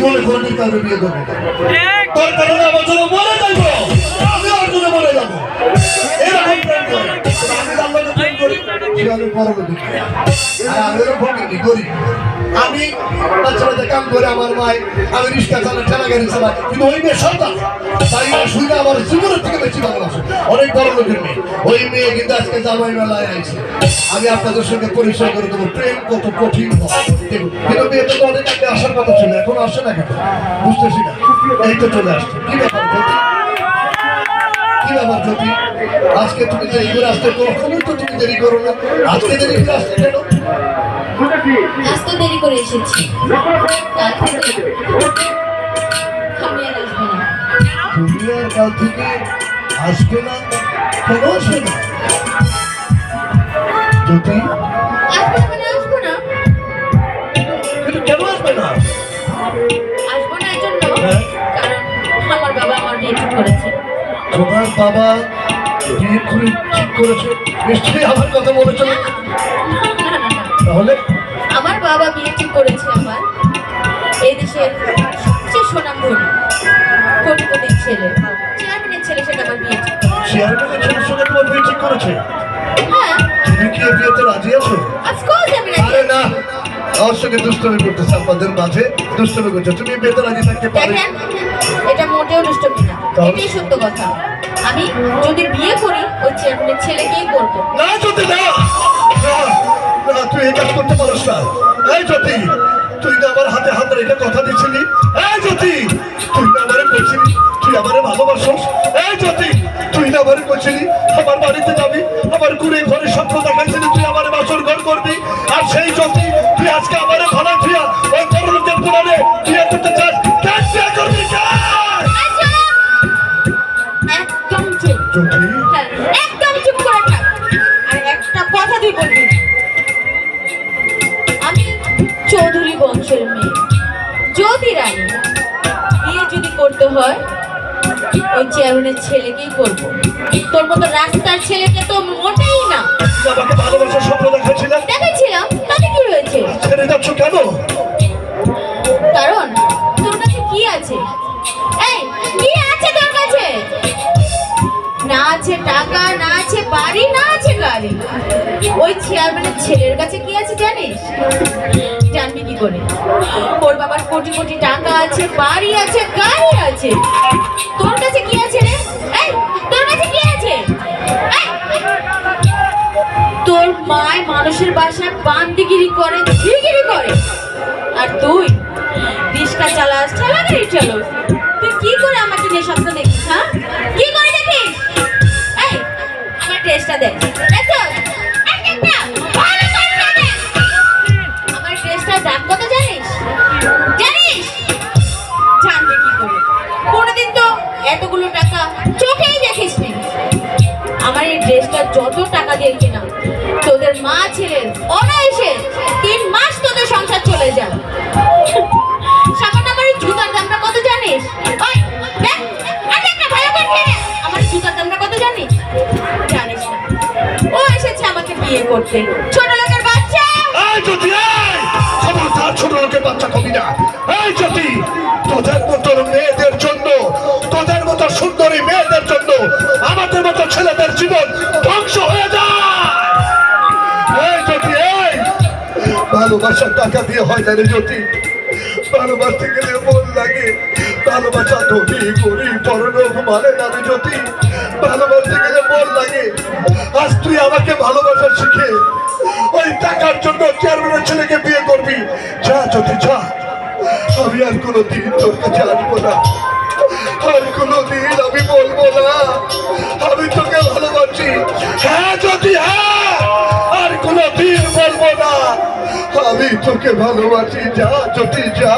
জীবনে কোনদিন কাউকে বিয়ে করবো না। তোর কারণে আমার জন্য মরে যাবো, আমি ওর জন্য মরে যাবো, এরকম প্রেম করে। আমি আল্লাহকে প্রেম করি, সে অনেক বড় লোক, আর আমি ওরকম ফকির গরিব। আমি বাচ্চাদের কাম করে আমার মায়, আমি রিক্সা চালাই, ঠেলা গাড়ি চালাই, কিন্তু ওই মেয়ে সন্তান, তাই শুনে আমার জীবনের থেকে বেশি ভালোবাসে, অনেক বড় লোকের মেয়ে। ওই মেয়ে কিন্তু আজকে জামাই মেলায় আইছে। আমি আপনাদের সঙ্গে পরিচয় করে দেবো প্রেম কত কঠিন হয়। কিন্তু মেয়েটা তো অনেক আগে আসার কথা ছিল, এখন আসে না কেন বুঝতেছি না। এই তো চলে আসছে। কি ব্যাপার জ্যোতি, কি ব্যাপার জ্যোতি, আজকে তুমি দেরি করে আসতে, কখনোই তো তুমি দেরি করো না, আজকে দেরি করে আসতে কেন? আজ তো দেরি করে এসেছি, কাল থেকে আমি আর আসবো না। তুমি আর কাল থেকে আসবে না? কেন আসবে না জ্যোতি? আসবো মানে আসবো না, কিন্তু কেন আসবে না? আসবো না এই জন্য হ্যাঁ? কারণ আমার বাবা আমার বিয়ে ঠিক করেছে। তোমার বাবা বিয়ে করে ঠিক করেছে? নিশ্চয়ই আমার কথা মনে চলে। না, না, না, না। তাহলে আমার বাবা বিয়ে ঠিক করেছে আমার এই দেশের সবচেয়ে সুনামধন্য কোটিপতির ছেলে, চেয়ারম্যানের ছেলে, সেটা আমার বিয়ে ঠিক করেছে। চেয়ারম্যানের ছেলের সঙ্গে তোমার বিয়ে ঠিক করেছে? হ্যাঁ, তুমি কি এই বিয়েতে রাজি আছো? অফকোর্স আমি রাজি আরে আছি। না, আমার সঙ্গে দুষ্টমি করতেছে, আমাদের মাঝে দুষ্টমি করছে। তুমি এই বিয়েতে রাজি থাকতে পারো? দেখেন, এটা মোটেও দুষ্টমি না, তাহলে? এটাই সত্য কথা। আমি যদি বিয়ে করি ওই চেয়ারম্যানের ছেলেকেই করবো। না জ্যোতি, না না, না, তুই এই কাজ করতে পারিস না। এই জ্যোতি, তুই না আমার হাতে হাত রেখে কথা দিচ্ছিলি? এই জ্যোতি, তুই না আমারে বলছিলি তুই আমারে ভালোবাসিস? এই জ্যোতি, তুই না আমারে বলছিলি আমার বাড়িতে যাবি, আমার ঘুরে ঘরে স্বপ্ন দেখাইছিলি তুই আমারে বাসর ঘর করবি, আর সেই জ্যোতি তুই আজকে আমারে ভাড়া দিয়া ওই বড় লোকের পুরানে বিয়ে করতে চাস? কেন বিয়ে করবি? একদম চুপ। জ্যোতি, হ্যাঁ, একদম চুপ করে থাক। আর একটা কথা তুই বলবি না। আমি চৌধুরী বংশের মেয়ে, যদি রানী, বিয়ে যদি করতে হয় ওই চেয়ারম্যানের ছেলেকেই করবো। তোর মতো রাস্তার ছেলেকে তো মোটেই না। তুই আমাকে ভালোবাসার স্বপ্ন দেখাচ্ছিলাম, দেখেছিলাম, তাতে কি হয়েছে? ছেড়ে যাচ্ছ কেন? কারণ তোর কাছে কি আছে? এই, কি আছে তোর কাছে? না আছে টাকা, না আছে বাড়ি, না আছে গাড়ি। ওই চেয়ারম্যানের ছেলের কাছে কি আছে জানিস? জানবি কি করে? ওর বাবার কোটি কোটি টাকা আছে, বাড়ি আছে, গাড়ি আছে। তোর কাছে কি আছে রে? এই, তোর কাছে কি আছে? এই, তোর মায় মানুষের বাসায় বান্দিগিরি করে, ঝিগিরি করে, আর তুই রিক্সা চালাস, ঠেলা গাড়ি চালাস। তুই কি করে আমাকে নিয়ে স্বপ্ন দেখিস? হ্যাঁ, কি করে দেখিস? এই, আমার ড্রেসটা দেখ, দেখো, ভালো করে দেখ। আমার ড্রেসটার দাম কত জানিস? জানিস? জানবি কি করে? কোনোদিন তো এতগুলো টাকা চোখেই দেখিসনি। আমার এই ড্রেসটা যত টাকা দিয়ে কেনা, তোদের মা ছেলের অনায়াসে 3 মাস তোদের সংসার চলে যায়। সামান্য আমার এই জুতার দামটা কত জানিস? ওই দেখ, আর দেখ না, ভালো করে খেয়ে দেখ। আমার এই জুতার দামটা কত জানিস? জানিস না। ও এসেছে আমাকে বিয়ে করতে, ছোট লোকের বাচ্চা। এই জ্যোতি, এই খবরদার, ছোট লোকের বাচ্চা কবি না। এই জ্যোতি, তোদের মতো মেয়েদের জন্য, তোদের মতো সুন্দরী মেয়েদের জন্য আমাদের মতো ছেলেদের জীবন ধ্বংস হয়ে যায়। এই জ্যোতি, এই ভালোবাসার টাকা দিয়ে হয় না রে জ্যোতি, ভালোবাসতে গেলে মন লাগে। ভালোবাসা ধনী গরিব পরলোক মানে না রে জ্যোতি, ভালোবাসতে গেলে মন লাগে। আজ তুই আমাকে ভালোবাসা শিখে ওই টাকার জন্য চেয়ারম্যানের ছেলেকে বিয়ে করবি? যা জ্যোতি যা, আমি আর কোনোদিন তোর কাছে আসবো না, আর কোনোদিন আমি বলবো না আমি তোকে ভালোবাসি। হ্যাঁ জ্যোতি, হ্যাঁ, আর কোনোদিন বলবো না আমি তোকে ভালোবাসি। যা জ্যোতি যা।